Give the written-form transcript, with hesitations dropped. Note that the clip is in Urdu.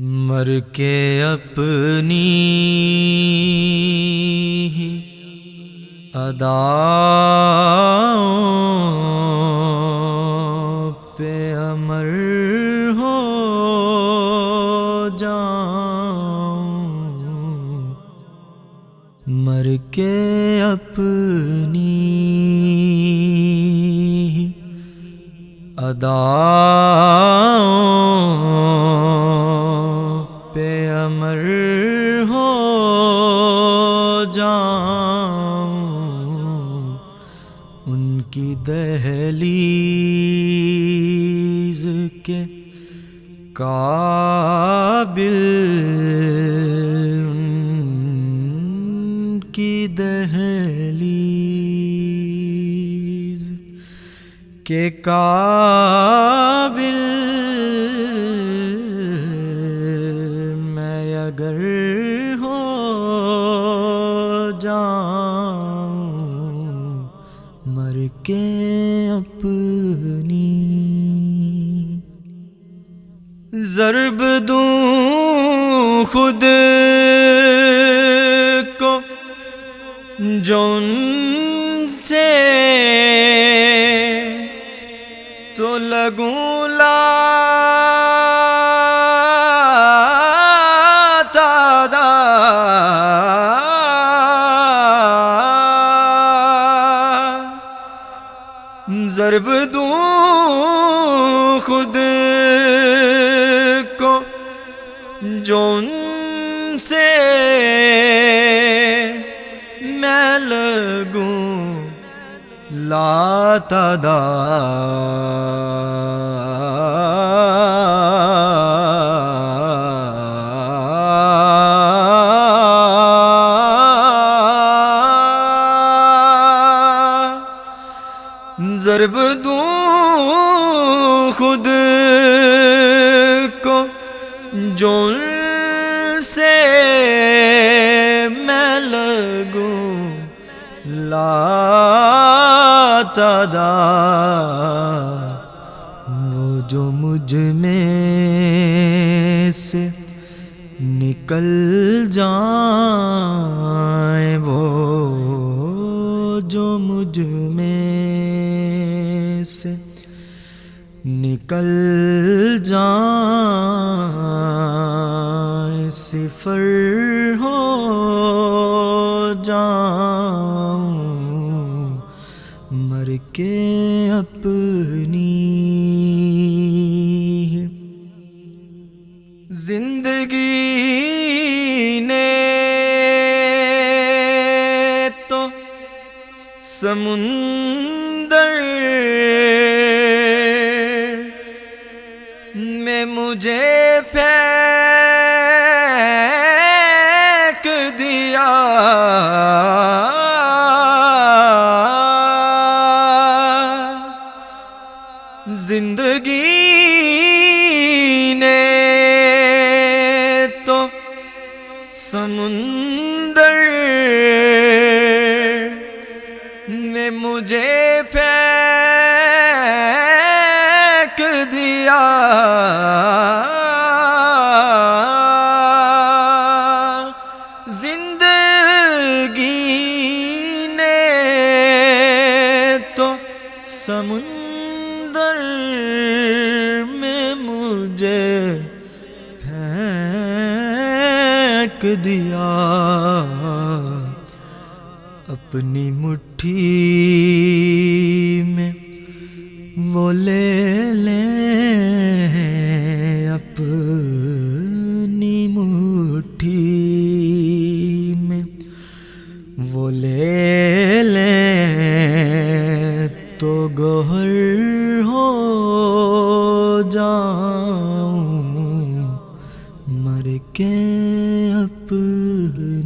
مر کے اپنی ہی اداؤں پہ امر ہو جاؤں، مر کے اپنی ہی اداؤں پہ امر ہو جاؤں، ان کی دہلیز کے قابل، ان کی دہلیز کے قابل میں اگر ہو جاؤں، مر کے اپنی ضرب دوں خود کو جو ان سے تو لگوں ضرب دوں خود کو جو ان سے میں لگوں لا ضرب دوں خود کو جو ان سے میں لگوں لا وہ جو مجھ میں سے نکل جائیں، وہ جو مجھ میں سے نکل جائیں، صفر ہو جاؤں، مر کے اپنی زندگی نے تو سمندر میں مجھے پھینک دیا، زندگی نے تو سمندر میں مجھے پھینک دیا، زندگی نے تو سمندر میں مجھے پھینک دیا، اپنی مٹھی میں وہ لے لیں، اپنی مٹھی میں وہ لے لیں تو گوہر ہو جاؤں، مر کے اپنی